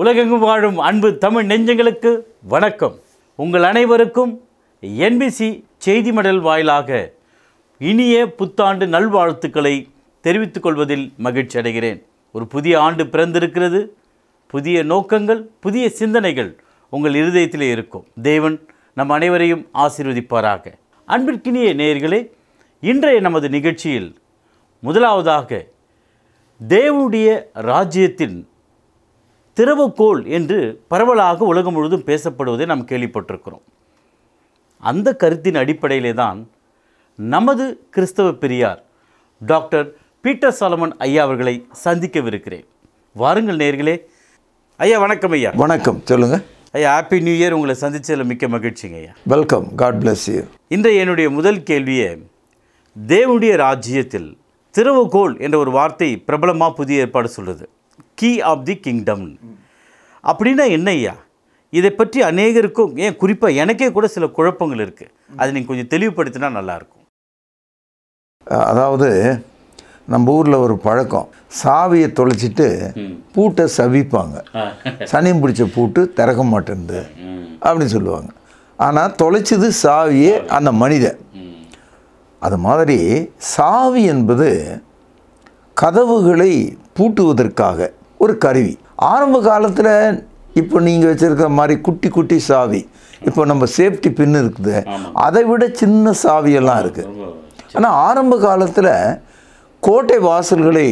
உலகெங்கும் வாழும் அன்பு தமிழ் நெஞ்சங்களுக்கு வணக்கம். உங்கள் அனைவருக்கும் என்பிசி செய்தி மடல் வாயிலாக இனிய புத்தாண்டு நல்வாழ்த்துக்களை தெரிவித்துக் கொள்வதில் மகிழ்ச்சி அடைகிறேன். ஒரு புதிய ஆண்டு பிறந்திருக்கிறது. புதிய நோக்கங்கள், புதிய சிந்தனைகள் உங்கள் இருதயத்திலே இருக்கும். தேவன் நம் அனைவரையும் ஆசீர்வதிப்பாராக. அன்பிற்கினிய நேயர்களே, இன்றைய நமது நிகழ்ச்சியில் முதலாவதாக தேவனுடைய ராஜ்யத்தின் திறவுகோல் என்று பரவலாக உலகம் முழுவதும் பேசப்படுவதை நாம் கேள்விப்பட்டிருக்கிறோம். அந்த கருத்தின் அடிப்படையிலே தான் நமது கிறிஸ்தவ பெரியார் டாக்டர் பீட்டர் சாலமன் ஐயா அவர்களை சந்திக்கவிருக்கிறேன். வாருங்கள் நேயர்களே. ஐயா வணக்கம். ஐயா வணக்கம். சொல்லுங்கள் ஐயா. Happy new year. உங்களை சந்தித்ததில் மிக்க மகிழ்ச்சிங்க ஐயா. வெல்கம். God bless you. இன்றைய என்னுடைய முதல் கேள்வியே, தேவனுடைய ராஜ்யத்தில் திறவுகோல் என்ற ஒரு வார்த்தை பிரபலமாக புதிய ஏற்பாடு சொல்லுது. கீ ஆஃப் தி கிங்டம் அப்படின்னா என்ன ஐயா? இதை பற்றி அநேகருக்கும், ஏன் குறிப்பாக எனக்கே கூட சில குழப்பங்கள் இருக்குது. அதை நீங்கள் கொஞ்சம் தெளிவுபடுத்தினா நல்லாயிருக்கும். அதாவது நம்ம ஊரில் ஒரு பழக்கம், சாவியை தொலைச்சிட்டு பூட்டை சவிப்பாங்க. சனியம் பிடிச்ச பூட்டு திறக்க மாட்டேன்து அப்படின்னு சொல்லுவாங்க. ஆனால் தொலைச்சது சாவியே அந்த மனிதன். அது மாதிரி சாவி என்பது கதவுகளை பூட்டுவதற்காக ஒரு கருவி. ஆரம்ப காலத்தில் இப்போ நீங்கள் வச்சுருக்கிற மாதிரி குட்டி குட்டி சாவி, இப்போ நம்ம சேஃப்டி பின் இருக்குது, அதை விட சின்ன சாவியெல்லாம் இருக்குது. ஆனால் ஆரம்ப காலத்தில் கோட்டை வாசல்களை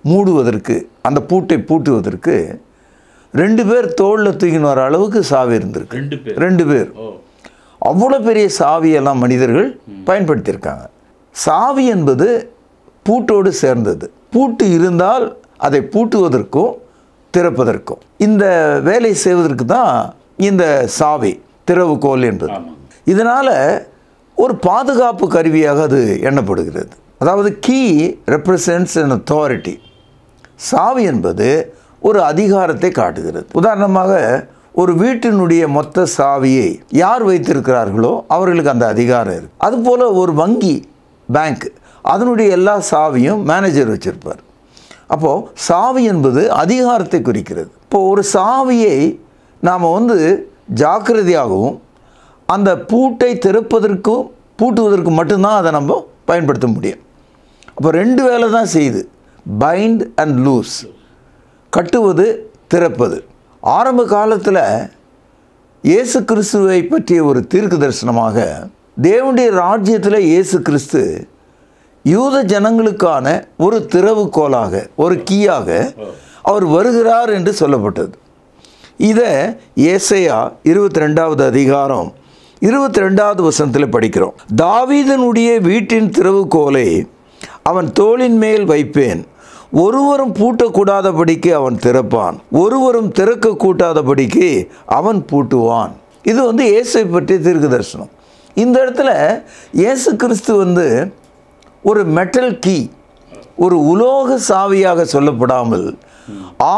மூடுவதற்கு, அந்த பூட்டை பூட்டுவதற்கு 2 பேர் தோளில் தூக்கின்னு வர அளவுக்கு சாவி இருந்திருக்கு. 2 பேர். அவ்வளோ பெரிய சாவியெல்லாம் மனிதர்கள் பயன்படுத்தியிருக்காங்க. சாவி என்பது பூட்டோடு சேர்ந்தது. பூட்டு இருந்தால் அதை பூட்டுவதற்கும் திறப்பதற்கும் இந்த வேலை செய்வதற்கு தான் இந்த சாவி, திறவுகோல் என்பது. இதனால் ஒரு பாதுகாப்பு கருவியாக அது எண்ணப்படுகிறது. அதாவது கீ ரெப்ரசன்ட்ஸ் an authority. சாவி என்பது ஒரு அதிகாரத்தை காட்டுகிறது. உதாரணமாக ஒரு வீட்டினுடைய மொத்த சாவியை யார் வைத்திருக்கிறார்களோ அவர்களுக்கு அந்த அதிகாரம் இருக்குது. அதுபோல் ஒரு வங்கி, பேங்க், அதனுடைய எல்லா சாவியும் மேனேஜர் வச்சுருப்பார். அப்போது சாவி என்பது அதிகாரத்தை குறிக்கிறது. இப்போது ஒரு சாவியை நாம் ஜாக்கிரதையாகவும் அந்த பூட்டை திறப்பதற்கும் பூட்டுவதற்கு மட்டும்தான் அதை நம்ம பயன்படுத்த முடியும். அப்போ 2 வேலை தான் செய்யுது, பைண்ட் அண்ட் லூஸ், கட்டுவது திறப்பது. ஆரம்ப காலத்தில் இயேசு கிறிஸ்துவை பற்றிய ஒரு தீர்க்க தரிசனமாக, தேவனுடைய ராஜ்யத்தில் இயேசு கிறிஸ்து யூத ஜனங்களுக்கான ஒரு திறவுகோலாக, ஒரு கீயாக அவர் வருகிறார் என்று சொல்லப்பட்டது. இதை ஏசாயா 22வது அதிகாரம் 22வது வசனத்தில் படிக்கிறோம். தாவீதனுடைய வீட்டின் திறவுகோலை அவன் தோளின் மேல் வைப்பேன், ஒருவரும் பூட்டக்கூடாதபடிக்கு அவன் திறப்பான், ஒருவரும் திறக்க கூட்டாதபடிக்கு அவன் பூட்டுவான். இது இயேசுவை பற்றிய தீர்க்க தரிசனம். இந்த இடத்துல இயேசு கிறிஸ்து ஒரு மெட்டல் கீ, ஒரு உலோக சாவியாக சொல்லப்படாமல்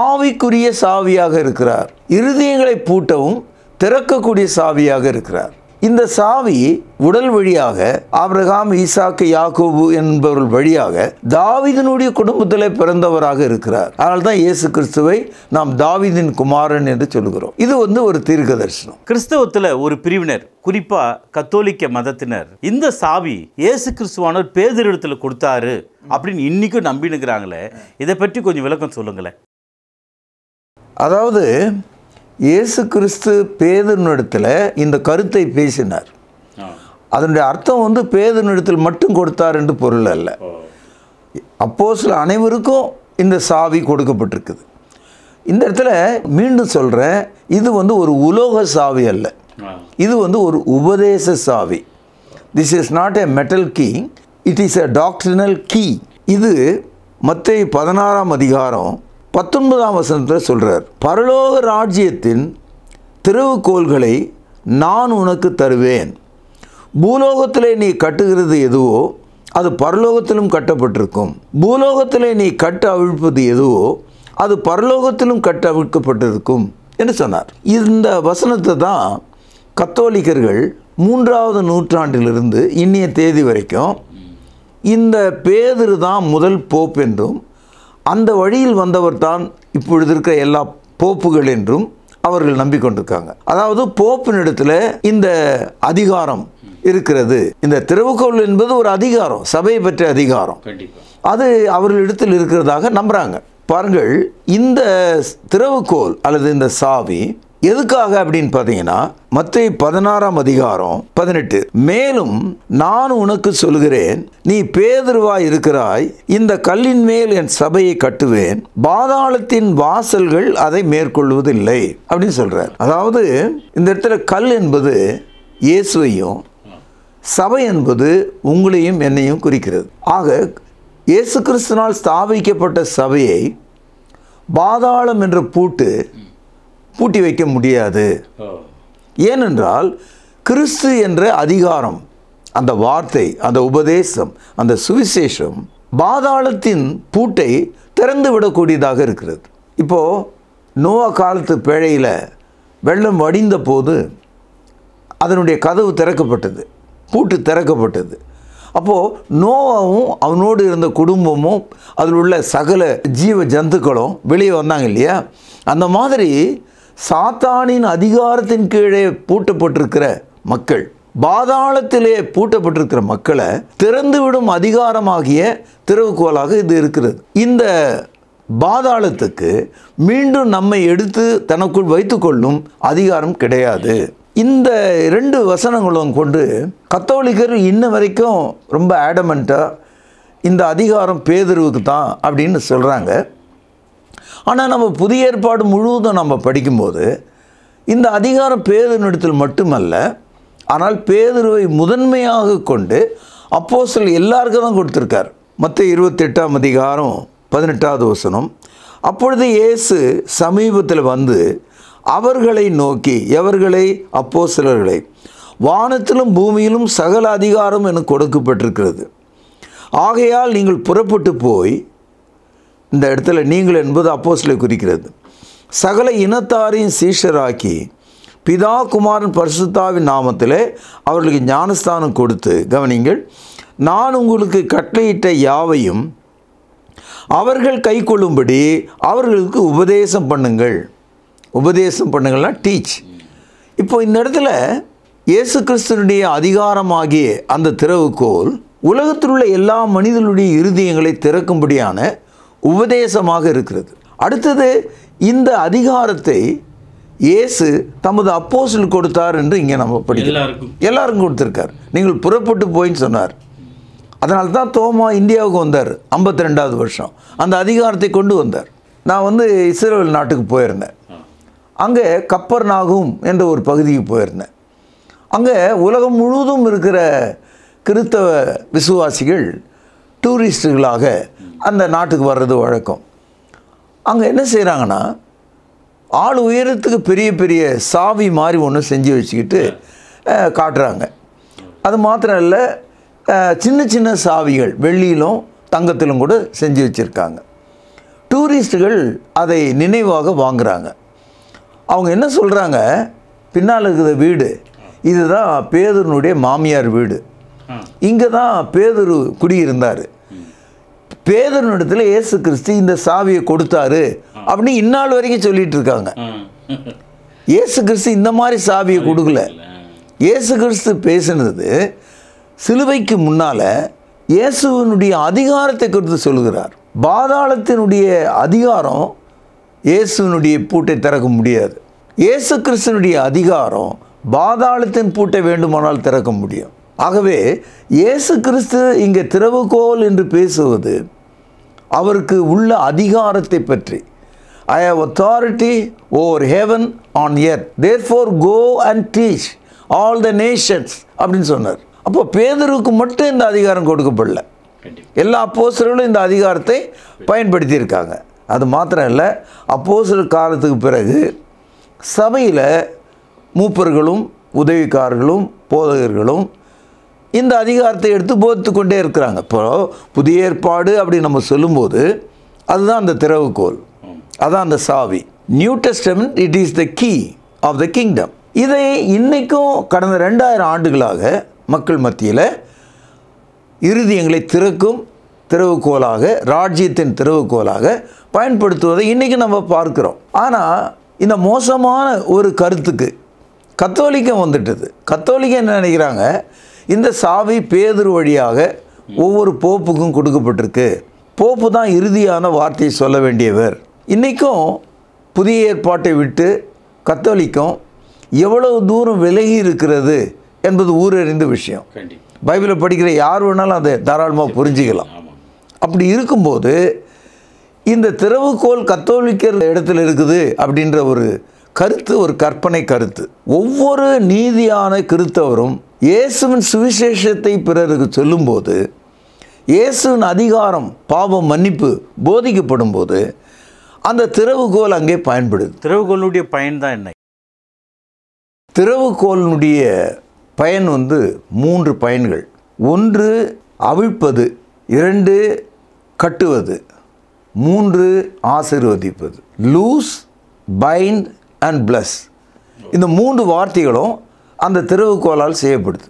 ஆவிக்குரிய சாவியாக இருக்கிறார். இருதயங்களை பூட்டவும் திறக்கக்கூடிய சாவியாக இருக்கிறார். இந்த சாவி உடல் வழியாக ஆபிரகாம், ஈசாக்கு, யாக்கோபு என்பவர்கள் வழியாக தாவீதினுடைய குடும்பத்தில் பிறந்தவராக இருக்கிறார். அதனால தான் இயேசு கிறிஸ்துவை நாம் தாவீதின் குமாரன் என்று சொல்கிறோம். இது ஒரு தீர்க்க தரிசனம். கிறிஸ்தவத்தில் ஒரு பிரிவினர், குறிப்பாக கத்தோலிக்க மதத்தினர், இந்த சாவி இயேசு கிறிஸ்துவானவர் பேதுருவிடத்தில் கொடுத்தாரு அப்படின்னு இன்னைக்கும் நம்பினுக்கிறாங்களே. இதை பற்றி கொஞ்சம் விளக்கம் சொல்லுங்களேன். அதாவது இயேசு கிறிஸ்து பேதுருவிடத்தில் இந்த கருத்தை பேசினார். அதனுடைய அர்த்தம் பேதுருவிடத்தில் மட்டும் கொடுத்தார் என்று பொருள் அல்ல. அப்போஸ்தலர் அனைவருக்கும் இந்த சாவி கொடுக்கப்பட்டிருக்குது. இந்த இடத்துல மீண்டும் சொல்கிறேன், இது ஒரு உலோக சாவி அல்ல, இது ஒரு உபதேச சாவி. This is not a metal key, it is a doctrinal key. இது மத்தேயு 16ஆம் அதிகாரம் 19ஆம் வசனத்தில் சொல்கிறார், பரலோக ராஜ்யத்தின் திறவுகோல்களை நான் உனக்கு தருவேன், பூலோகத்திலே நீ கட்டுகிறது எதுவோ அது பரலோகத்திலும் கட்டப்பட்டிருக்கும், பூலோகத்திலே நீ கட்ட அவிழ்ப்பது எதுவோ அது பரலோகத்திலும் கட்ட அவிழ்க்கப்பட்டிருக்கும் என்று சொன்னார். இந்த வசனத்தை தான் கத்தோலிக்கர்கள் 3வது நூற்றாண்டிலிருந்து இன்னைய தேதி வரைக்கும் இந்த பேதுரு தான் முதல் போப் என்றும், அந்த வழியில் வந்தவர் தான் இப்பொழுது இருக்கிற எல்லா போப்புகள் என்றும் அவர்கள் நம்பிக்கொண்டிருக்காங்க. அதாவது போப்பினிடத்தில் இந்த அதிகாரம் இருக்கிறது. இந்த திறவுகோல் என்பது ஒரு அதிகாரம், சபையை பற்றிய அதிகாரம், அது அவர்களிடத்தில் இருக்கிறதாக நம்புறாங்க. பாருங்கள், இந்த திறவுகோல் அல்லது இந்த சாவி எதுக்காக அப்படின்னு பார்த்தீங்கன்னா, மத்தேயு 16ஆம் அதிகாரம் 18, மேலும் நான் உனக்கு சொல்கிறேன், நீ பேதுருவாய் இருக்கிறாய், இந்த கல்லின் மேல் என் சபையை கட்டுவேன், பாதாளத்தின் வாசல்கள் அதை மேற்கொள்வதில்லை அப்படின்னு சொல்றார். அதாவது இந்த இடத்துல கல் என்பது இயேசுவையும், சபை என்பது உங்களையும் என்னையும் குறிக்கிறது. ஆக இயேசு கிறிஸ்துவினால் ஸ்தாபிக்கப்பட்ட சபையை பாதாளம் என்ற பூட்டி வைக்க முடியாது. ஏனென்றால் கிறிஸ்து என்ற அதிகாரம், அந்த வார்த்தை, அந்த உபதேசம், அந்த சுவிசேஷம் பாதாளத்தின் பூட்டை திறந்து விடக்கூடியதாக இருக்கிறது. இப்போது நோவா காலத்து பேழையில் வெள்ளம் வடிந்த போது அதனுடைய கதவு திறக்கப்பட்டது, பூட்டு திறக்கப்பட்டது. அப்போது நோவாவும் அவனோடு இருந்த குடும்பமும் அதில் உள்ள சகல ஜீவ ஜந்துக்களும் வெளியே வந்தாங்க இல்லையா? அந்த மாதிரி சாத்தானின் அதிகாரத்தின் கீழே பூட்டப்பட்டிருக்கிற மக்கள், பாதாளத்திலே பூட்டப்பட்டிருக்கிற மக்களை திறந்துவிடும் அதிகாரமாகிய திறவுகோலாக இது இருக்கிறது. இந்த பாதாளத்துக்கு மீண்டும் நம்மை எடுத்து தனக்குள் வைத்துக்கொள்ளும் அதிகாரம் கிடையாது. இந்த 2 வசனங்களும் கொண்டு கத்தோலிக்கர் இன்ன வரைக்கும் ரொம்ப ஆடமெண்ட்டாக இந்த அதிகாரம் பேதுருவுக்கு தான் அப்படின்னு சொல்கிறாங்க. ஆனால் நம்ம புதிய ஏற்பாடு முழுவதும் நம்ம படிக்கும்போது இந்த அதிகாரம் பேதுருவினிடத்தில் மட்டுமல்ல, ஆனால் பேதுருவை முதன்மையாக கொண்டு அப்போஸ்தலர் எல்லாருக்கும் தான் கொடுத்துருக்கார். மத்தேயு 28ஆம் அதிகாரம் 18வது வசனம், அப்பொழுது இயேசு சமீபத்தில் வந்து அவர்களை நோக்கி, எவர்களை? அப்போஸ்தலர்களை, வானத்திலும் பூமியிலும் சகல அதிகாரம் எனக்கு கொடுக்கப்பட்டிருக்கிறது, ஆகையால் நீங்கள் புறப்பட்டு போய், இந்த இடத்துல நீங்கள் என்பது அப்போஸ்தலரை குறிக்கிறது, சகல இனத்தாரையும் சீஷராக்கி பிதா குமாரன் பரிசுத்தாவின் நாமத்திலே அவர்களுக்கு ஞானஸ்தானம் கொடுத்து, கவனிங்கள், நான் உங்களுக்கு கட்டளையிட்ட யாவையும் அவர்கள் கை கொள்ளும்படி அவர்களுக்கு உபதேசம் பண்ணுங்கள். உபதேசம் பண்ணுங்கள்னா டீச். இப்போ இந்த இடத்துல இயேசு கிறிஸ்துனுடைய அதிகாரமாகிய அந்த திறவுகோல் உலகத்தில் உள்ள எல்லா மனிதர்களுடைய இருதயங்களை திறக்கும்படியான உபதேசமாக இருக்கிறது. அடுத்தது, இந்த அதிகாரத்தை இயேசு தமது அப்போஸ்தலர் கொடுத்தார் என்று இங்கே நம்ம படிக்கிறோம். எல்லாருக்கும் கொடுத்துருக்கார். நீங்கள் புறப்பட்டு போயின்னு சொன்னார். அதனால தான் தோமா இந்தியாவுக்கு வந்தார் 52வது வருஷம், அந்த அதிகாரத்தை கொண்டு வந்தார். நான் இஸ்ரேல் நாட்டுக்கு போயிருந்தேன். அங்கே கப்பர்நாகும் என்ற ஒரு பகுதிக்கு போயிருந்தேன். அங்கே உலகம் முழுவதும் இருக்கிற கிறிஸ்தவ விசுவாசிகள் டூரிஸ்டுகளாக அந்த நாட்டுக்கு வர்றது வழக்கம். அங்கே என்ன செய்கிறாங்கன்னா, ஆள் உயரத்துக்கு பெரிய பெரிய சாவி மாதிரி ஒன்று செஞ்சு வச்சுக்கிட்டு காட்டுறாங்க. அது மாத்திரம் இல்லை, சின்ன சின்ன சாவிகள் வெள்ளியிலும் தங்கத்திலும் கூட செஞ்சு வச்சுருக்காங்க. டூரிஸ்டுகள் அதை நினைவாக வாங்குகிறாங்க. அவங்க என்ன சொல்கிறாங்க, பின்னால் இருக்கிற வீடு இதுதான் பேதுருனுடைய மாமியார் வீடு, இங்கே தான் பேதுரு குடியிருந்தார், பேதுருனிடத்தில் இயேசு கிறிஸ்து இந்த சாவியை கொடுத்தாரு அப்படின்னு இந்நாள் வரைக்கும் சொல்லிட்டு இருக்காங்க. இயேசு கிறிஸ்து இந்த மாதிரி சாவியை கொடுக்கல. இயேசு கிறிஸ்து பேசினது சிலுவைக்கு முன்னால் இயேசுவினுடைய அதிகாரத்தை குறித்து சொல்கிறார். பாதாளத்தினுடைய அதிகாரம் இயேசுவினுடைய பூட்டை திறக்க முடியாது. இயேசு கிறிஸ்துனுடைய அதிகாரம் பாதாளத்தின் பூட்டை வேண்டுமானால் திறக்க முடியும். ஆகவே இயேசு கிறிஸ்து இங்கே திறவுகோல் என்று பேசுவது அவருக்கு உள்ள அதிகாரத்தை பற்றி. I have authority over heaven on earth, therefore go and teach all the nations அப்படின்னு சொன்னார். அப்போ பேதுருக்கு மட்டும் இந்த அதிகாரம் கொடுக்கப்படல, எல்லா அப்போஸ்தலர்களும் இந்த அதிகாரத்தை பயன்படுத்தியிருக்காங்க. அது மாத்திரம் இல்லை, அப்போஸ்தலர் காலத்துக்கு பிறகு சபையில் மூப்பர்களும் உதவிக்காரர்களும் போதகர்களும் இந்த அதிகாரத்தை எடுத்து போதித்து கொண்டே இருக்கிறாங்க. இப்போ புதிய ஏற்பாடு அப்படி நம்ம சொல்லும்போது அதுதான் அந்த திறவுகோல், அதான் அந்த சாவி. New testament it is the key of the kingdom. இதை இன்றைக்கும் கடந்த 2000 ஆண்டுகளாக மக்கள் மத்தியில் இருதயங்களை திறக்கும், திறவுகோலாக, ராஜ்யத்தின் திறவுகோலாக பயன்படுத்துவதை இன்றைக்கி நம்ம பார்க்குறோம். ஆனால் இந்த மோசமான ஒரு கருத்துக்கு கத்தோலிக்கம் வந்துட்டது. கத்தோலிக்கம் என்ன நினைக்கிறாங்க, இந்த சாவி பேதுரு வழியாக ஒவ்வொரு போப்புக்கும் கொடுக்கப்பட்டிருக்கு, போப்பு தான் இறுதியான வார்த்தையை சொல்ல வேண்டியவர். இன்றைக்கும் புதிய ஏற்பாட்டை விட்டு கத்தோலிக்கம் எவ்வளவு தூரம் விலகி இருக்கிறது என்பது ஊரறிந்த விஷயம். பைபிளை படிக்கிற யார் வேணாலும் அதை தாராளமாக புரிஞ்சுக்கலாம். அப்படி இருக்கும்போது இந்த திறவுகோல் கத்தோலிக்கர் இடத்துல இருக்குது அப்படின்ற ஒரு கருத்து ஒரு கற்பனை கருத்து. ஒவ்வொரு நீதியான கிறிஸ்தவரும் இயேசுவின் சுவிசேஷத்தை பிறருக்கு சொல்லும்போது, இயேசுவின் அதிகாரம் பாவம் மன்னிப்பு போதிக்கப்படும் போது அந்த திறவுகோல் அங்கே பயன்படுது. திறவுகோலுடைய பயன் தான் என்ன? திறவுகோலினுடைய பயன் 3 பயன்கள். 1 அவிழ்ப்பது, 2 கட்டுவது, 3 ஆசீர்வதிப்பது. Loose, bind and bless. இந்த 3 வார்த்தைகளும் அந்த திறவுகோலால் செய்யப்படுது.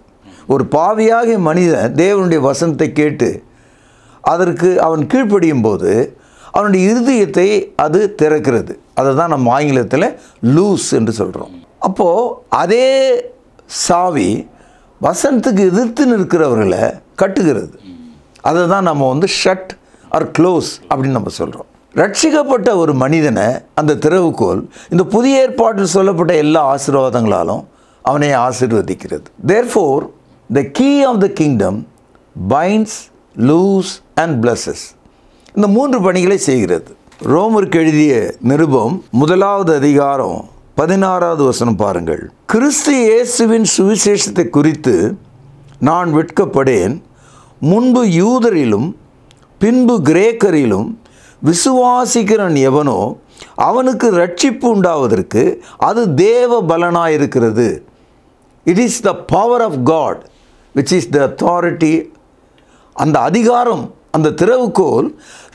ஒரு பாவியாகிய மனிதன் தேவனுடைய வசனத்தை கேட்டு அதற்கு அவன் கீழ்ப்படியும் போது அவனுடைய இருதயத்தை அது திறக்கிறது. அதை தான் நம்ம ஆங்கிலத்தில் லூஸ் என்று சொல்கிறோம். அப்போது அதே சாவி வசனத்துக்கு எதிர்த்து நிற்கிறவர்களை கட்டுகிறது. அதை தான் நம்ம ஷட் ஆர் க்ளோஸ் அப்படின்னு நம்ம சொல்கிறோம். ரட்சிக்கப்பட்ட ஒரு மனிதனை அந்த திறவுகோல் இந்த புதிய ஏற்பாட்டில் சொல்லப்பட்ட எல்லா ஆசீர்வாதங்களாலும் அவனை ஆசீர்வதிக்கிறது. Therefore, the key of the kingdom binds, loose and blesses. இந்த 3 பணிகளை செய்கிறது. ரோமருக்கு எழுதிய நிருபம் 1வது அதிகாரம் 16வது வசனம் பாருங்கள். கிறிஸ்து இயேசுவின் சுவிசேஷத்தை குறித்து நான் வெட்கப்படேன். முன்பு யூதரிலும் பின்பு கிரேக்கரிலும் விசுவாசிக்கிறன் எவனோ அவனுக்கு ரட்சிப்பு உண்டாவதற்கு அது தேவ பலனாயிருக்கிறது. It is the power of God which is the authority. அந்த அதிகாரம், அந்த திறவுகோல்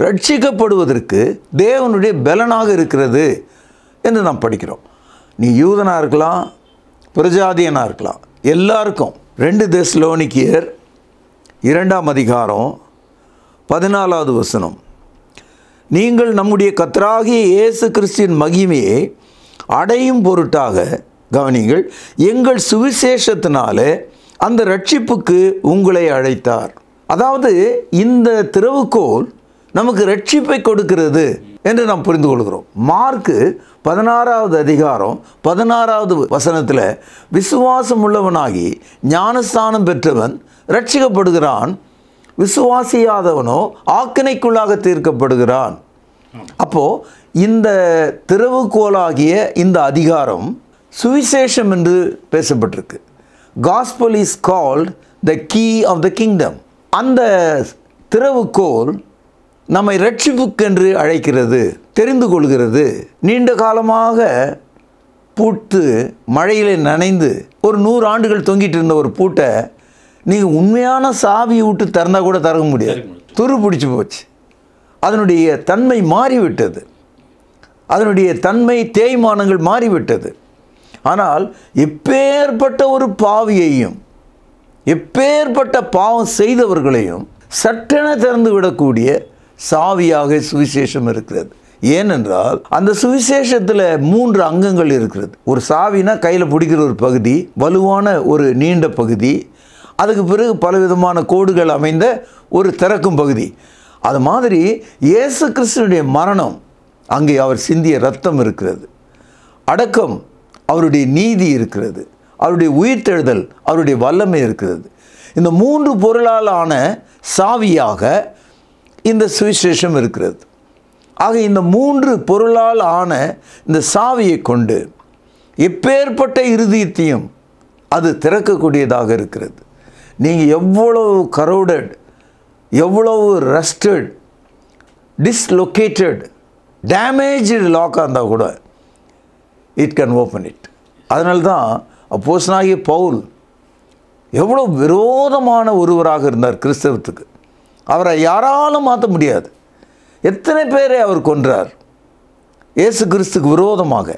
ரட்சிக்கப்படுவதற்கு தேவனுடைய பலனாக இருக்கிறது என்று நாம் படிக்கிறோம். நீ யூதனாக இருக்கலாம், பிரஜாதியனாக இருக்கலாம், எல்லாருக்கும். 2 தெசலோனிக்கேயர் 2ஆம் அதிகாரம் 14வது வசனம். நீங்கள் நம்முடைய கர்த்தராகிய இயேசு கிறிஸ்துவின் மகிமையை அடையும் பொருட்டாக, கவனிங்கள், எங்கள் சுவிசேஷத்தினாலே அந்த ரட்சிப்புக்கு உங்களை அழைத்தார். அதாவது இந்த திறவுகோல் நமக்கு ரட்சிப்பை கொடுக்கிறது என்று நாம் புரிந்து கொள்கிறோம். மார்க்கு 16வது அதிகாரம் 16வது வசனத்தில் விசுவாசம் உள்ளவனாகி ஞானஸ்தானம் பெற்றவன் ரட்சிக்கப்படுகிறான், விசுவாசியாதவனோ ஆக்கினைக்குள்ளாக தீர்க்கப்படுகிறான். அப்போது இந்த திறவுகோலாகிய இந்த அதிகாரம் சுவிசேஷம் என்று பேசப்பட்டிருக்கு. Gospel is called the key of the kingdom. அந்த திறவுகோல் நம்மை ரட்சிப்புக்கென்று அழைக்கிறது, தெரிந்து கொள்கிறது. நீண்ட காலமாக பூட்டு மழையில் நனைந்து ஒரு 100 ஆண்டுகள் தொங்கிட்டு இருந்த ஒரு பூட்டை நீங்கள் உண்மையான சாவியை விட்டு திறந்தால் கூட திறக்க முடியாது. துரு பிடிச்சி போச்சு. அதனுடைய தன்மை மாறிவிட்டது. அதனுடைய தன்மை தேய்மானங்கள் மாறிவிட்டது. ஆனால் எப்பேற்பட்ட ஒரு பாவியையும் எப்பேற்பட்ட பாவம் செய்தவர்களையும் சட்டென திறந்து விடக்கூடிய சாவியாக சுவிசேஷம் இருக்கிறது. ஏனென்றால் அந்த சுவிசேஷத்தில் 3 அங்கங்கள் இருக்கிறது. ஒரு சாவினா கையில் பிடிக்கிற ஒரு பகுதி, வலுவான ஒரு நீண்ட பகுதி, அதுக்கு பிறகு பலவிதமான கோடுகள் அமைந்த ஒரு திறக்கும் பகுதி. அது மாதிரி இயேசு கிறிஸ்துவினுடைய மரணம், அங்கே அவர் சிந்திய இரத்தம் இருக்கிறது. அடக்கம், அவருடைய நீதி இருக்கிறது. அவருடைய உயிர்த்தெழுதல், அவருடைய வல்லமை இருக்கிறது. இந்த 3 பொருளால் ஆன சாவியாக இந்த சுவிசேஷம் இருக்கிறது. ஆக இந்த 3 பொருளால் ஆன இந்த சாவியை கொண்டு எப்பேற்பட்ட இருதயத்தையும் அது திறக்கக்கூடியதாக இருக்கிறது. நீங்கள் எவ்வளவு கரோடட், எவ்வளவு ரஸ்டட், டிஸ்லொக்கேட்டட், டேமேஜ்டு லாக்காக இருந்தால் கூட இட் கேன் ஓப்பன் இட். அதனால்தான் அப்போஸ்தலனாகிய பவுல் எவ்வளோ விரோதமான ஒருவராக இருந்தார் கிறிஸ்தவத்துக்கு. அவரை யாராலும் மாற்ற முடியாது. எத்தனை பேரை அவர் கொன்றார் இயேசு கிறிஸ்துக்கு விரோதமாக.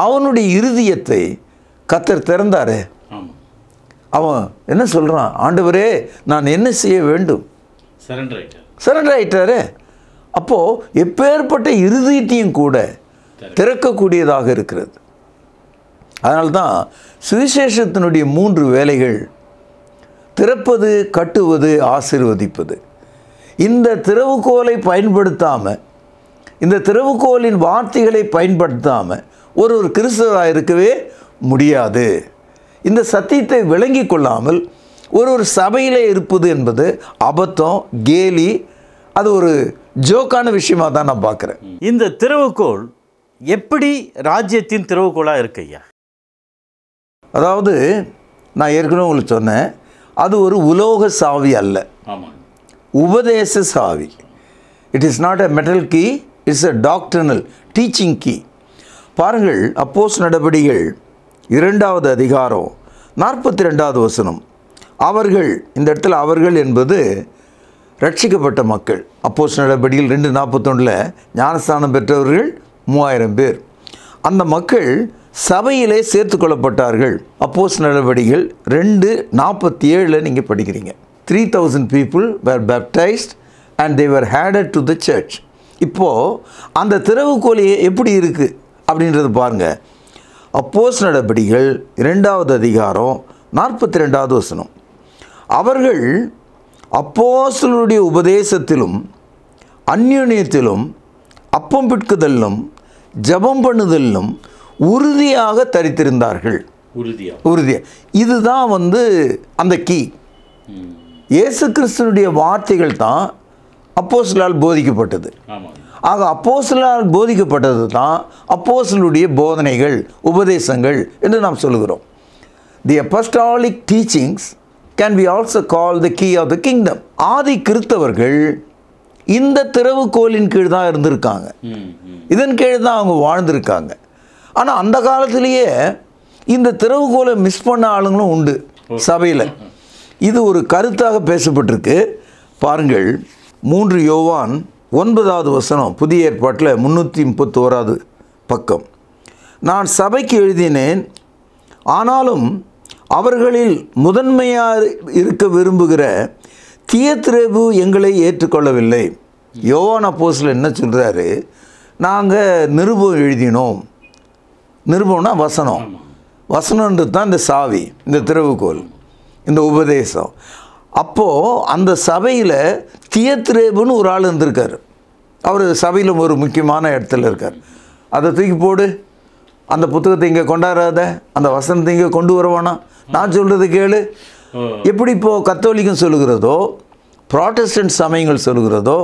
அவனுடைய இருதயத்தை கர்த்தர் திறந்தாரே. அவன் என்ன சொல்கிறான்? ஆண்டவரே, நான் என்ன செய்ய வேண்டும்? சரண்டர் ஆகிட்டாரு. அப்போது எப்பேற்பட்ட இருதயத்தையும் கூட திறக்கக்கூடியதாக இருக்கிறது. அதனால்தான் சுவிசேஷத்தினுடைய 3 வேலைகள்: திறப்பது, கட்டுவது, ஆசீர்வதிப்பது. இந்த திறவுகோலை பயன்படுத்தாமல், இந்த திறவுகோலின் வார்த்தைகளை பயன்படுத்தாமல் ஒரு கிறிஸ்தவராக இருக்கவே முடியாது. இந்த சத்தியத்தை விளங்கி கொள்ளாமல் ஒரு சபையிலே இருப்பது என்பது அபத்தம், கேலி, அது ஒரு ஜோக்கான விஷயமாக தான் நான் பார்க்குறேன். இந்த திறவுகோல் எப்படி ராஜ்யத்தின் திறவுகோலாக இருக்கு ஐயா? அதாவது நான் ஏற்கனவே உங்களுக்கு சொன்னேன், அது ஒரு உலோக சாவி அல்ல, உபதேச சாவி. It is not a metal key, it's a doctrinal teaching key. பாருங்கள், அப்போஸ்தலர் நடபடிகள் 2வது அதிகாரம் 42வது வசனம். அவர்கள், இந்த இடத்துல அவர்கள் என்பது ரட்சிக்கப்பட்ட மக்கள். அப்போஸ்தலர் நடபடிகள் 2:41 ஞானஸ்தானம் பெற்றவர்கள் 3000 பேர். அந்த மக்கள் சபையிலே சேர்த்து கொள்ளப்பட்டார்கள். அப்போஸ்தலர் நடபடிகள் 2:47 நீங்கள் படிக்கிறீங்க. 3000 people were baptized and they were added to the church. இப்போது அந்த திறவுகோல் எப்படி இருக்குது அப்படின்றது பாருங்கள். அப்போஸ்தலர் நடபடிகள் 2வது அதிகாரம் 42வது வசனம். அவர்கள் அப்போஸ்தலருடைய உபதேசத்திலும் அந்யோன்யத்திலும் அப்பம் பிட்குதலிலும் ஜெபம் பண்ணுதலிலும் உறுதியாக தரித்திருந்தார்கள். உறுதியாக. இதுதான் அந்த கீ. இயேசு கிறிஸ்துனுடைய வார்த்தைகள் தான் அப்போஸ்தலரால் போதிக்கப்பட்டது. ஆக அப்போஸ்தலரால் போதிக்கப்பட்டது தான் அப்போஸ்தலருடைய போதனைகள், உபதேசங்கள் என்று நாம் சொல்லுகிறோம். The apostolic teachings can be also call the key of the kingdom. ஆதி கிறிஸ்தவர்கள் இந்த திறவுகோலின் கீழ் தான் இருந்திருக்காங்க, இதன் கீழ் தான் அவங்க வாழ்ந்திருக்காங்க. ஆனால் அந்த காலத்திலேயே இந்த திறவுகோலை மிஸ் பண்ண ஆளுங்களும் உண்டு சபையில். இது ஒரு கருத்தாக பேசப்பட்டிருக்கு. பாருங்கள், 3 யோவான் 9வது வசனம், புதிய ஏற்பாட்டில் 331வது பக்கம். நான் சபைக்கு எழுதினேன், ஆனாலும் அவர்களில் முதன்மையாக இருக்க விரும்புகிற தியத்திரேபு எங்களை ஏற்றுக்கொள்ளவில்லை. யோவான் அப்போஸ்தலர் என்ன சொல்கிறாரு? நாங்கள் நிருபம் எழுதினோம். நிருபம்னா வசனம், வசனன்றது தான் இந்த சாவி, இந்த திறவுகோல், இந்த உபதேசம். அப்போது அந்த சபையில் தியத்திரேபுன்னு ஒரு ஆள் இருந்திருக்கார். அவர் சபையில் ஒரு முக்கியமான இடத்துல இருக்கார். அதை தூக்கி போடு, அந்த புத்தகத்தை இங்கே கொண்டாடாத, அந்த வசனத்தை இங்கே கொண்டு வருவானா, நான் சொல்கிறது கேளு. எப்படி இப்போது கத்தோலிக்கம் சொல்லுகிறதோ, ப்ராட்டஸ்டன்ட் சமயங்கள் சொல்லுகிறதோ,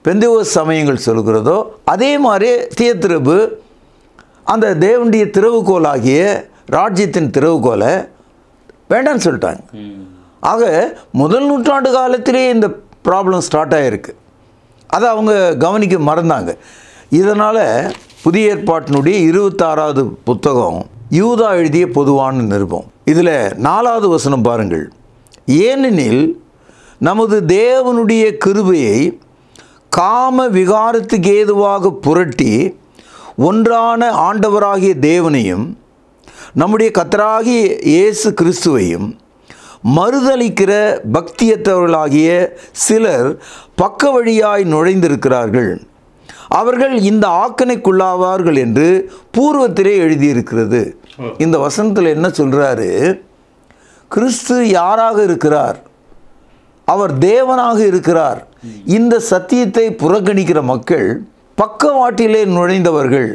பெந்தேகோஸ்து சமயங்கள் சொல்லுகிறதோ, அதே மாதிரி தியத்திரேபு அந்த தேவனுடைய திறவுகோலாகிய ராஜ்யத்தின் திறவுகோலை வேண்டான்னு சொல்லிட்டாங்க. ஆக முதல் நூற்றாண்டு காலத்திலே இந்த ப்ராப்ளம் ஸ்டார்ட் ஆகிருக்கு. அதை அவங்க கவனிக்க மறந்தாங்க. இதனால் புதிய ஏற்பாட்டினுடைய 26வது புத்தகம் யூதா எழுதிய பொதுவான நிருபம், இதில் 4வது வசனம் பாருங்கள். ஏனெனில் நமது தேவனுடைய கிருபையை காம விகாரத்துக்கு ஏதுவாக புரட்டி ஒன்றான ஆண்டவராகிய தேவனையும் நம்முடைய கர்த்தராகிய இயேசு கிறிஸ்துவையும் மறுதலிக்கிற பக்தியற்றவர்களாகிய சிலர் பக்க வழியாய் நுழைந்திருக்கிறார்கள். அவர்கள் இந்த ஆக்கணைக்குள்ளாவார்கள் என்று பூர்வத்திலே எழுதியிருக்கிறது. இந்த வசனத்தில் என்ன சொல்கிறாரு? கிறிஸ்து யாராக இருக்கிறார்? அவர் தேவனாக இருக்கிறார். இந்த சத்தியத்தை புறக்கணிக்கிற மக்கள் பக்கவாட்டிலே நுழைந்தவர்கள்.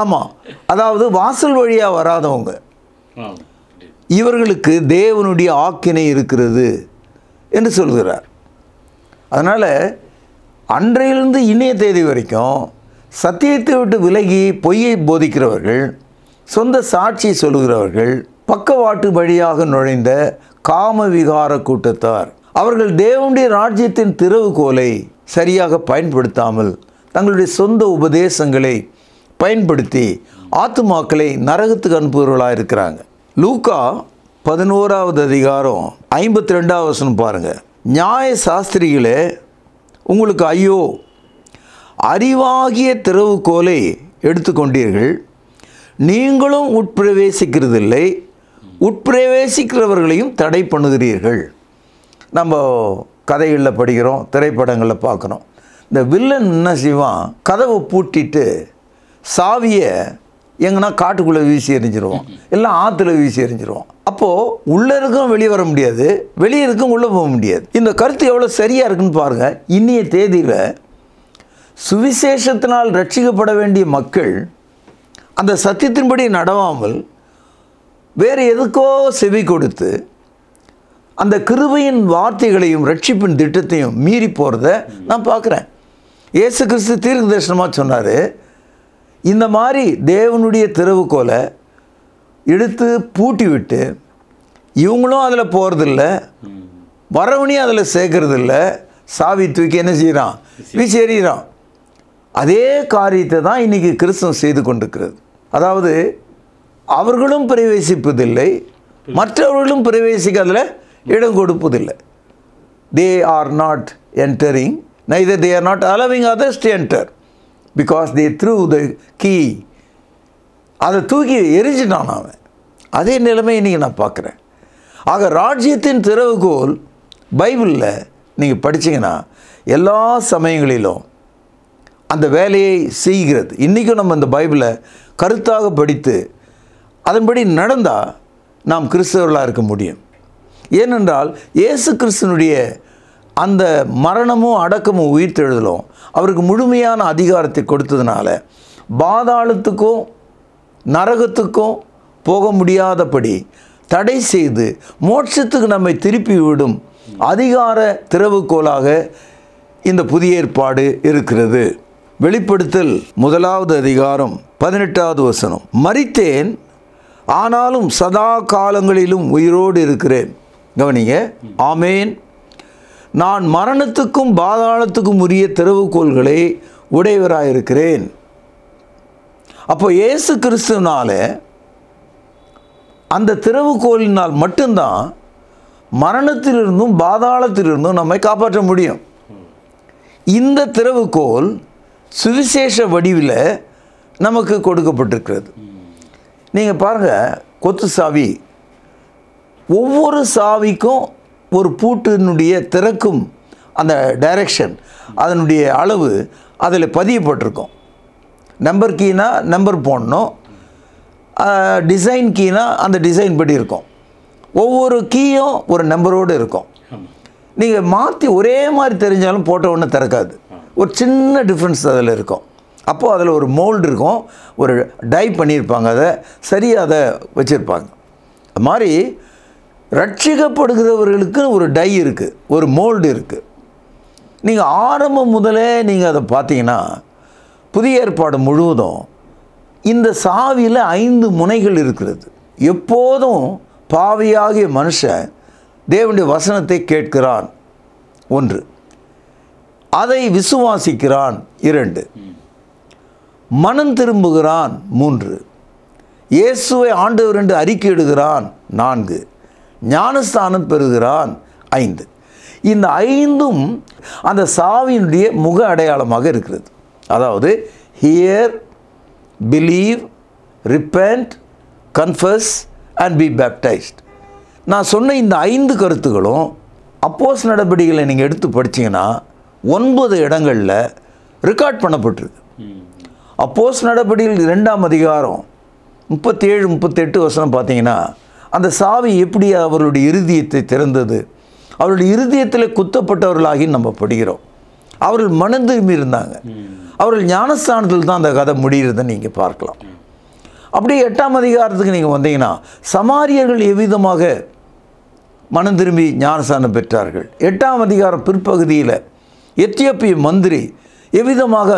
ஆமாம், அதாவது வாசல் வழியாக வராதவங்க. இவர்களுக்கு தேவனுடைய ஆக்கினை இருக்கிறது என்று சொல்கிறார். அதனால் அன்றையிலிருந்து இன்றைய தேதி வரைக்கும் சத்தியத்தை விட்டு விலகி பொய்யை போதிக்கிறவர்கள், சொந்த சாட்சி சொல்லுகிறவர்கள், பக்கவாட்டு வழியாக நுழைந்த காம விகார கூட்டத்தார். அவர்கள் தேவனுடைய ராஜ்யத்தின் திறவுகோலை சரியாக பயன்படுத்தாமல் தங்களுடைய சொந்த உபதேசங்களை பயன்படுத்தி ஆத்துமாக்களை நரகத்துக்கு அனுப்புகிறவர்களாக இருக்கிறாங்க. லூக்கா 11வது அதிகாரம் 52வது வசனம் பாருங்கள். நியாய சாஸ்திரிகளே உங்களுக்கு ஐயோ, அறிவாகிய திறவுகோலை எடுத்துக்கொண்டீர்கள், நீங்களும் உட்பிரவேசிக்கிறதில்லை, உட்பிரவேசிக்கிறவர்களையும் தடை பண்ணுகிறீர்கள். நம்ம கதைகளில் படிக்கிறோம், திரைப்படங்களில் பார்க்குறோம். இந்த வில்லன் என்ன செய்வான், கதவை பூட்டிட்டு சாவியை எங்கன்னா காட்டுக்குள்ளே வீசி எறிஞ்சிருவோம், எல்லாம் ஆற்றுல வீசி எறிஞ்சிருவோம். அப்போது உள்ளே இருக்கும் வெளியே வர முடியாது, வெளியே இருக்கும் உள்ளே போக முடியாது. இந்த கருத்து எவ்வளோ சரியாக இருக்குன்னு பாருங்கள். இன்னைய தேதியில் சுவிசேஷத்தினால் ரட்சிக்கப்பட வேண்டிய மக்கள் அந்த சத்தியத்தின்படி நடவாமல் வேறு எதுக்கோ செவி கொடுத்து அந்த கிருபையின் வார்த்தைகளையும் ரட்சிப்பின் திட்டத்தையும் மீறி போகிறத நான் பார்க்குறேன். இயேசு கிறிஸ்து தீர்க்க தரிசனமாக சொன்னார், இந்த மாதிரி தேவனுடைய திறவுகோலை எடுத்து பூட்டி விட்டு இவங்களும் அதில் போகிறதில்ல, வரவனையும் அதில் சேர்க்கறதில்ல, சாவி தூக்கி என்ன செய்கிறான், வீசி எறிகிறான். அதே காரியத்தை தான் இன்றைக்கி கிறிஸ்தவம் செய்து கொண்டிருக்கிறது. அதாவது அவர்களும் பிரவேசிப்பதில்லை, மற்றவர்களும் பிரவேசிக்க அதில் இடம் கொடுப்பதில்லை. They are not entering, neither they are not allowing others to enter, because they threw the key. அதை தூக்கி எரிஞ்சிட்டான் அவன். அதே நிலைமை இன்றைக்கி நான் பார்க்குறேன். ஆக ராஜ்யத்தின் திறவுகோல் பைபிளில் நீங்கள் படித்தீங்கன்னா எல்லா சமயங்களிலும் அந்த வேலையை செய்கிறது. இன்றைக்கும் நம்ம இந்த பைபிளை கருத்தாக படித்து அதன்படி நடந்தால் நாம் கிறிஸ்தவர்களாக இருக்க முடியும். ஏனென்றால் இயேசு கிறிஸ்துனுடைய அந்த மரணமும் அடக்கமும் உயிர்த்தெழுதலும் அவருக்கு முழுமையான அதிகாரத்தை கொடுத்ததுனால பாதாளத்துக்கும் நரகத்துக்கும் போக முடியாதபடி தடை செய்து மோட்சத்துக்கு நம்மை திருப்பி விடும் அதிகார திறவுகோலாக இந்த புதிய ஏற்பாடு இருக்கிறது. வெளிப்படுத்தல் 1வது அதிகாரம் 18வது வசனம், மரித்தேன் ஆனாலும் சதா காலங்களிலும் உயிரோடு இருக்கிறேன். கவனிங்க, ஆமேன். நான் மரணத்துக்கும் பாதாளத்துக்கும் உரிய திறவுகோல்களை உடையவராயிருக்கிறேன். அப்போ இயேசு கிறிஸ்துவினால அந்த திறவுகோலினால் மட்டும்தான் மரணத்திலிருந்தும் பாதாளத்திலிருந்தும் நம்மை காப்பாற்ற முடியும். இந்த திறவுகோல் சுவிசேஷ வடிவில் நமக்கு கொடுக்கப்பட்டிருக்கிறது. நீங்கள் பாருங்கள், கொத்து சாவி, ஒவ்வொரு சாவிக்கும் ஒரு பூட்டினுடைய திறக்கும் அந்த டைரக்ஷன், அதனுடைய அளவு அதில் பதியப்பட்டிருக்கும். நம்பர் கீனா நம்பர் போடணும், டிசைன் கீனா அந்த டிசைன் படி இருக்கும். ஒவ்வொரு கீயும் ஒரு நம்பரோடு இருக்கும். நீங்கள் மாற்றி ஒரே மாதிரி தெரிஞ்சாலும் போட்ட உடனே திறக்காது, ஒரு சின்ன டிஃப்ரென்ஸ் அதில் இருக்கும். அப்போது அதில் ஒரு மோல்டு இருக்கும், ஒரு டை பண்ணியிருப்பாங்க, அதை சரியாக அதை வச்சுருப்பாங்க. அது மாதிரி ரட்சிக்கப்படுகிறவர்களுக்கு ஒரு டை இருக்குது, ஒரு மோல்டு இருக்குது. நீங்கள் ஆரம்பம் முதலே நீங்கள் அதை பார்த்தீங்கன்னா புதிய ஏற்பாடு முழுவதும் இந்த சாவியில் 5 முனைகள் இருக்கிறது. எப்போதும் பாவியாகிய மனுஷன் தேவனுடைய வசனத்தை கேட்கிறான் 1, அதை விசுவாசிக்கிறான் 2, மனம் திரும்புகிறான் 3, இயேசுவை ஆண்டவர் என்று அறிக்கையிடுகிறான் 4, ஞானஸ்தானம் பெறுகிறான் 5. இந்த 5ம் அந்த சாவியினுடைய முக அடையாளமாக இருக்கிறது. அதாவது hear, believe, repent, confess and be baptized. நான் சொன்ன இந்த 5 கருத்துக்களும் அப்போஸ்தலர் நடபடிகளை நீங்கள் எடுத்து படித்தீங்கன்னா 9 இடங்களில் ரெக்கார்ட் பண்ணப்பட்டிருக்கு. அப்போஸ்தலர் நடபடிகள் 2ஆம் அதிகாரம் 37-38 வசனம் பார்த்தீங்கன்னா அந்த சாவி எப்படி அவர்களுடைய இருதயத்தை திறந்தது, அவருடைய இருதயத்தில் குத்தப்பட்டவர்களாகி நம்ம படிக்கிறோம். அவர்கள் மனம் திரும்பி இருந்தாங்க. அவர்கள் ஞானஸ்தானத்தில் தான் அந்த கதை முடிகிறதுன்னு நீங்கள் பார்க்கலாம். அப்படியே 8ஆம் அதிகாரத்துக்கு நீங்கள் வந்தீங்கன்னா சமாரியர்கள் எவ்விதமாக மனம் திரும்பி ஞானஸ்தானம் பெற்றார்கள். 8ஆம் அதிகாரம் பிற்பகுதியில் எத்தியோப்பிய மந்திரி எவ்விதமாக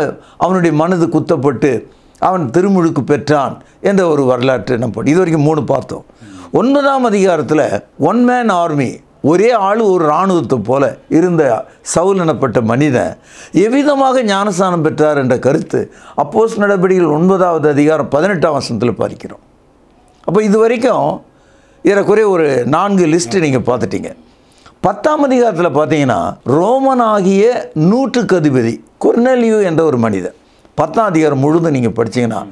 அவனுடைய மனது குத்தப்பட்டு அவன் திருமுழுக்கு பெற்றான் என்ற ஒரு வரலாற்று நம்ம இது வரைக்கும் 3 பார்த்தோம். 9ஆம் அதிகாரத்தில் 1 மேன் ஆர்மி, ஒரே ஆள் ஒரு இராணுவத்தை போல இருந்த சவுல் எனப்பட்ட மனிதன் எவ்விதமாக ஞானஸ்தானம் பெற்றார் என்ற கருத்து அப்போஸ்தலர் நடபடிகள் 9வது அதிகாரம் 18ஆம் வசனத்தில் பார்க்கிறோம். அப்போ இது வரைக்கும் ஏறக்குறைய ஒரு 4 லிஸ்ட்டு நீங்கள் பார்த்துட்டீங்க. 10ஆம் அதிகாரத்தில் பார்த்தீங்கன்னா ரோமனாகிய நூற்றுக்கு அதிபதி கொர்னேலியு என்ற ஒரு மனிதன், 10ஆம் அதிகாரம் முழுதும் நீங்கள் படித்தீங்கன்னா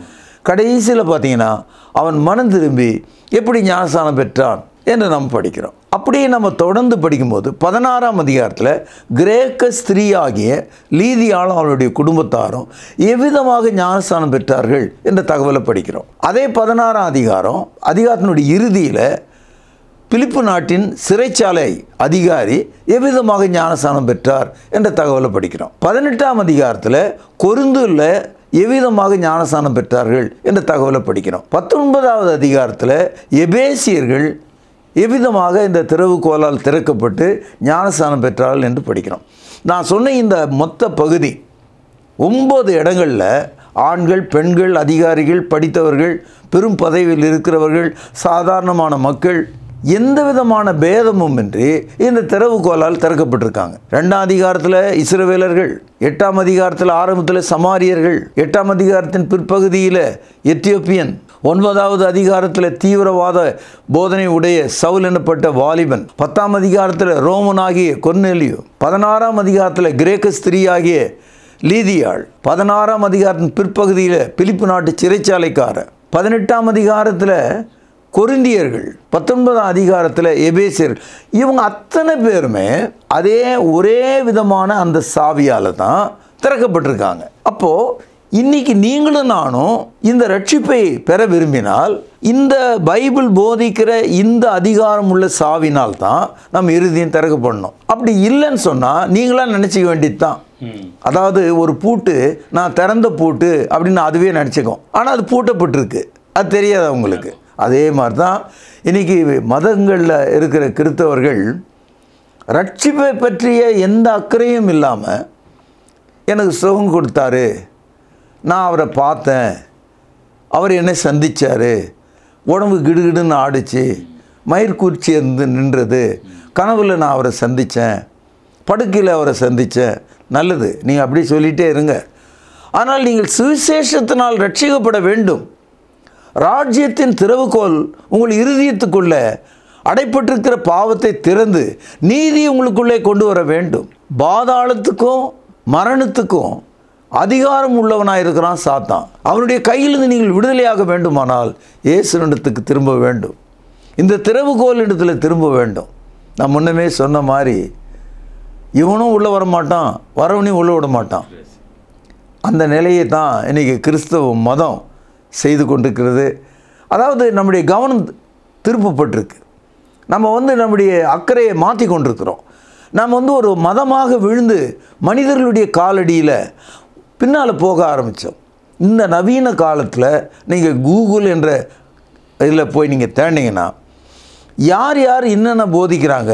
கடைசியில் பார்த்தீங்கன்னா அவன் மனம் திரும்பி எப்படி ஞானஸ்தானம் பெற்றான் என்று நம்ம படிக்கிறோம். அப்படியே நம்ம தொடர்ந்து படிக்கும்போது 16ஆம் அதிகாரத்தில் கிரேக்க ஸ்திரீயாகிய லீதியாலும் அவளுடைய குடும்பத்தாரும் எவ்விதமாக ஞானஸ்நானம் பெற்றார்கள் என்ற தகவலை படிக்கிறோம். அதே 16ஆம் அதிகாரத்தினுடைய இறுதியில் பிலிப்பு நாட்டின் சிறைச்சாலை அதிகாரி எவ்விதமாக ஞானஸ்நானம் பெற்றார் என்ற தகவலை படிக்கிறோம். 18ஆம் அதிகாரத்தில் கொரிந்துல எவ்விதமாக ஞானஸ்நானம் பெற்றார்கள் என்ற தகவலை படிக்கிறோம். 19வது அதிகாரத்தில் எபேசியர்கள் எவ்விதமாக இந்த திறவுகோலால் திறக்கப்பட்டு ஞானஸ்நானம் பெற்றார்கள் என்று படிக்கிறோம். நான் சொன்ன இந்த மொத்த பகுதி 9 இடங்களில் ஆண்கள், பெண்கள், அதிகாரிகள், படித்தவர்கள், பெரும் பதவியில் இருக்கிறவர்கள், சாதாரணமான மக்கள் எந்த விதமான பேதமும் இன்றி இந்த திறவுகோலால் திறக்கப்பட்டிருக்காங்க. 2ஆம் அதிகாரத்தில் இஸ்ரவேலர்கள், 8ஆம் அதிகாரத்தில் ஆரம்பத்தில் சமாரியர்கள், 8ஆம் அதிகாரத்தின் பிற்பகுதியில் எத்தியோப்பியன், 9வது அதிகாரத்தில் தீவிரவாத போதனை உடைய சவுல் எனப்பட்ட வாலிபன், 10ஆம் அதிகாரத்தில் ரோமனாகிய கொர்நேலியு, 16ஆம் அதிகாரத்தில் கிரேக்க ஸ்திரீயாகிய லீதியாள், 16ஆம் அதிகாரத்தின் பிற்பகுதியில் பிலிப்பு நாட்டு சிறைச்சாலைக்காரர், 18ஆம் அதிகாரத்தில் கொரிந்தியர்கள், 19ஆம் அதிகாரத்தில் எபேசியர்கள், இவங்க அத்தனை பேருமே அதே ஒரே விதமான அந்த சாவியால் தான் திறக்கப்பட்டிருக்காங்க. அப்போது இன்னைக்கு நீங்களும் நானும் இந்த ரட்சிப்பை பெற விரும்பினால் இந்த பைபிள் போதிக்கிற இந்த அதிகாரம் உள்ள சாவினால் தான் நம்ம இறுதியும் திறக்கப்படணும். அப்படி இல்லைன்னு சொன்னால் நீங்களாம் நினச்சிக்க வேண்டியது தான். அதாவது ஒரு பூட்டு நான் திறந்த பூட்டு அப்படின்னு அதுவே நினச்சிக்கும், ஆனால் அது பூட்டப்பட்டிருக்கு, அது தெரியாது அவங்களுக்கு. அதே மாதிரி தான் இன்றைக்கி மதங்களில் இருக்கிற கிறிஸ்தவர்கள் ரட்சிப்பை பற்றிய எந்த அக்கறையும் இல்லாமல் எனக்கு சுகம் கொடுத்தாரு, நான் அவரை பார்த்தேன், அவர் என்னை சந்தித்தார், உடம்பு கிடுகிடுன்னு ஆடிச்சு, மயிர்கூர்ச்சி இருந்து நின்றது, கனவுல நான் அவரை சந்தித்தேன், படுக்கையில் அவரை சந்தித்தேன். நல்லது, நீங்கள் அப்படி சொல்லிகிட்டே இருங்க. ஆனால் நீங்கள் சுவிசேஷத்தினால் ரட்சிக்கப்பட வேண்டும். ராஜ்யத்தின் திறவுகோல் உங்கள் இருதயத்துக்குள்ள அடைப்பட்டிருக்கிற பாவத்தை திறந்து நீதி உங்களுக்குள்ளே கொண்டு வர வேண்டும். பாதாளத்துக்கும் மரணத்துக்கும் அதிகாரம் உள்ளவனாக இருக்கிறான் சாத்தான். அவனுடைய கையிலிருந்து நீங்கள் விடுதலையாக வேண்டுமானால் இயேசுவிடத்துக்கு திரும்ப வேண்டும், இந்த திறவுகோல் இடத்துல திரும்ப வேண்டும். நான் முன்னமே சொன்ன மாதிரி இவனும் உள்ளே வரமாட்டான், வரவனையும் உள்ளே விட மாட்டான். அந்த நிலையை தான் இன்றைக்கி கிறிஸ்தவ மதம் செய்து கொண்டிருக்கிறது. அதாவது நம்முடைய கவனம் திருப்பப்பட்டிருக்கு. நம்ம நம்முடைய அக்கறையை மாற்றி கொண்டிருக்கிறோம். நம்ம ஒரு மதமாக விழுந்து மனிதர்களுடைய காலடியில் பின்னால் போக ஆரம்பித்தோம். இந்த நவீன காலத்தில் நீங்கள் கூகுள் என்ற இதில் போய் நீங்கள் தேடினீங்கன்னா யார் யார் என்னென்ன போதிக்கிறாங்க,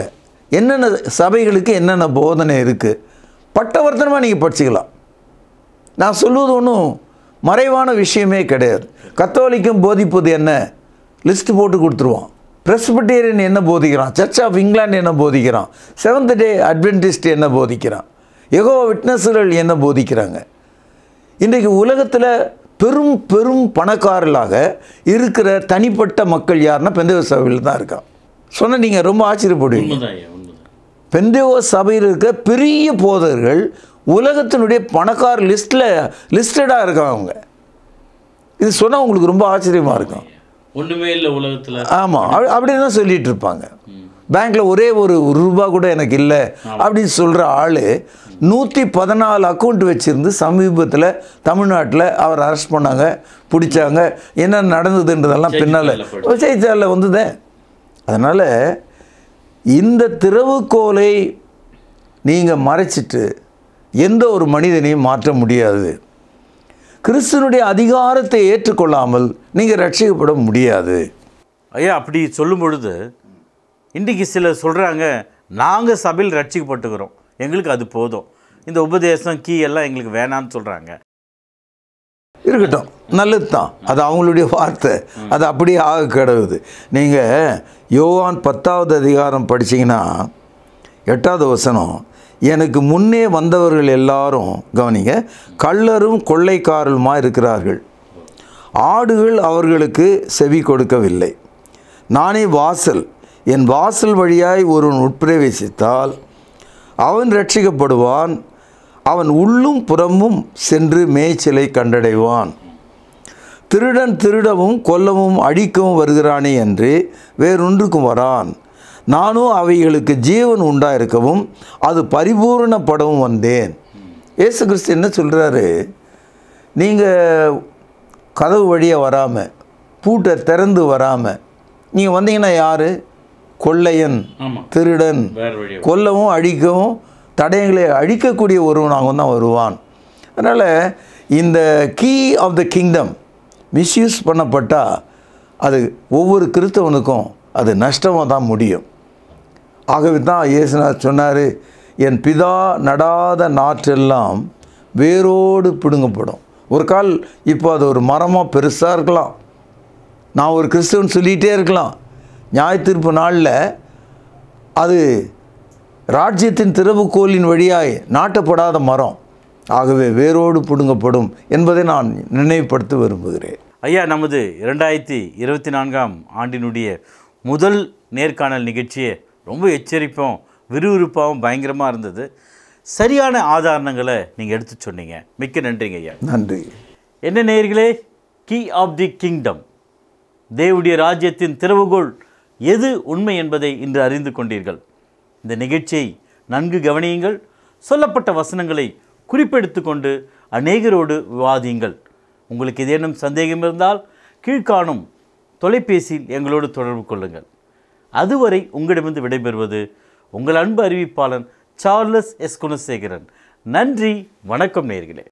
என்னென்ன சபைகளுக்கு என்னென்ன போதனை இருக்குது, பட்டவர்த்தனமாக நீங்கள் படிச்சுக்கலாம். நான் சொல்வது ஒன்றும் மறைவான விஷயமே கிடையாது. கத்தோலிக்கம் போதிப்பது என்ன லிஸ்ட் போட்டு கொடுத்துருவான். பிரெஸ்பிட்டேரியன் என்ன போதிக்கிறான், சர்ச் ஆஃப் இங்கிலாந்து என்ன போதிக்கிறான், செவன்த் டே அட்வென்டிஸ்ட் என்ன போதிக்கிறான், யெகோவா விட்னஸ்கள் என்ன போதிக்கிறாங்க. இன்றைக்கு உலகத்தில் பெரும் பெரும் பணக்காரர்களாக இருக்கிற தனிப்பட்ட மக்கள் யாருன்னா பெந்தேகோஸ்து சபையில் தான் இருக்கான். சொன்னால் நீங்கள் ரொம்ப ஆச்சரியப்படுவீங்க. பெந்தேகோஸ்து சபையில் இருக்க பெரிய போதகர்கள் உலகத்தினுடைய பணக்கார லிஸ்டடாக இருக்காங்க அவங்க. இது சொன்னால் உங்களுக்கு ரொம்ப ஆச்சரியமாக இருக்கும். ஒன்றுமே இல்லை உலகத்தில். ஆமாம், அப்படி தான் சொல்லிகிட்டு இருப்பாங்க. பேங்க்கில் ஒரே ஒரு ரூபா கூட எனக்கு இல்லை அப்படின்னு சொல்கிற ஆள் 114 அக்கௌண்ட் வச்சுருந்து சமீபத்தில் தமிழ்நாட்டில் அவர் அரெஸ்ட் பண்ணாங்க, பிடிச்சாங்க. என்ன நடந்ததுன்றதெல்லாம் பின்னால் செய்தித்தாளில் வந்ததே. அதனால் இந்த திறவுகோலை நீங்கள் மறைச்சிட்டு எந்த ஒரு மனிதனையும் மாற்ற முடியாது. கிறிஸ்துவனுடைய அதிகாரத்தை ஏற்றுக்கொள்ளாமல் நீங்கள் ரட்சிக்கப்பட முடியாது. ஐயா, அப்படி சொல்லும் பொழுது இன்றைக்கி சிலர் சொல்கிறாங்க, நாங்கள் சபையில் ரட்சிக்கப்பட்டுக்கிறோம், எங்களுக்கு அது போதும், இந்த உபதேசம் கீ எல்லாம் எங்களுக்கு வேணான்னு சொல்கிறாங்க. இருக்கட்டும், நல்லது தான், அது அவங்களுடைய வார்த்தை, அது அப்படியே ஆக கிடவுது. நீங்கள் யோவான் 10வது அதிகாரம் படிச்சிங்கன்னா 8வது வசனம், எனக்கு முன்னே வந்தவர்கள் எல்லாரும் கவனிங்க, கள்ளரும் கொள்ளைக்காரருமாக இருக்கிறார்கள், ஆடுகள் அவர்களுக்கு செவி கொடுக்கவில்லை. நானே வாசல், என் வாசல் வழியாய் ஒருவன் உட்பிரவேசித்தால் அவன் ரட்சிக்கப்படுவான், அவன் உள்ளும் புறமும் சென்று மேய்ச்சலை கண்டடைவான். திருடன் திருடவும் கொல்லவும் அழிக்கவும் வருகிறானே என்று வேறொன்றுக்கும் வரான். நானும் அவைகளுக்கு ஜீவன் உண்டாயிருக்கவும் அது பரிபூரணப்படவும் வந்தேன். இயேசு கிறிஸ்து என்ன சொல்கிறாரு? நீங்கள் கதவு வழியாக வராமல், பூட்டை திறந்து வராமல் நீங்கள் வந்தீங்கன்னா யார்? கொள்ளையன், திருடன், கொல்லவும் அழிக்கவும் தடயங்களை அழிக்கக்கூடிய ஒருவனாக தான் வருவான். அதனால் இந்த key of the kingdom misuse பண்ணப்பட்டால் அது ஒவ்வொரு கிறிஸ்தவனுக்கும் அது நஷ்டமாக தான் முடியும். ஆகவே தான் இயேசுநாதர் சொன்னார், என் பிதா நடாத நாற்றெல்லாம் வேரோடு பிடுங்கப்படும். ஒரு கால் இப்போ அது ஒரு மரமாக பெருசாக இருக்கலாம், நான் ஒரு கிறிஸ்தவன் சொல்லிகிட்டே இருக்கலாம். நியாயத்தீர்ப்பு நாளில் அது ராஜ்யத்தின் திறவுகோலின் வழியாய் நாட்டப்படாத மரம், ஆகவே வேரோடு பிடுங்கப்படும் என்பதை நான் நினைவுபடுத்த விரும்புகிறேன். ஐயா, நமது 2024ஆம் ஆண்டினுடைய முதல் நேர்காணல் நிகழ்ச்சியை ரொம்ப எச்சரிப்போம், விறுவிறுப்பாகவும் பயங்கரமாக இருந்தது. சரியான ஆதாரங்களை நீங்கள் எடுத்து சொன்னீங்க. மிக்க நன்றிங்க ஐயா. நன்றி. என்ன நேயர்களே, கீ ஆஃப் தி கிங்டம், தேவனுடைய ராஜ்யத்தின் திறவுகோல் எது உண்மை என்பதை இன்று அறிந்து கொண்டீர்கள். இந்த நிகழ்ச்சியை நன்கு கவனியுங்கள். சொல்லப்பட்ட வசனங்களை குறிப்பெடுத்து கொண்டு அநேகரோடு விவாதியுங்கள். உங்களுக்கு ஏதேனும் சந்தேகம் இருந்தால் கீழ்காணும் தொலைபேசியில் எங்களோடு தொடர்பு கொள்ளுங்கள். அதுவரை உங்களிடமிருந்து விடைபெறுவது உங்கள் அன்பு அறிவிப்பாளன் சார்லஸ் எஸ் குணசேகரன். நன்றி, வணக்கம் நேயர்களே.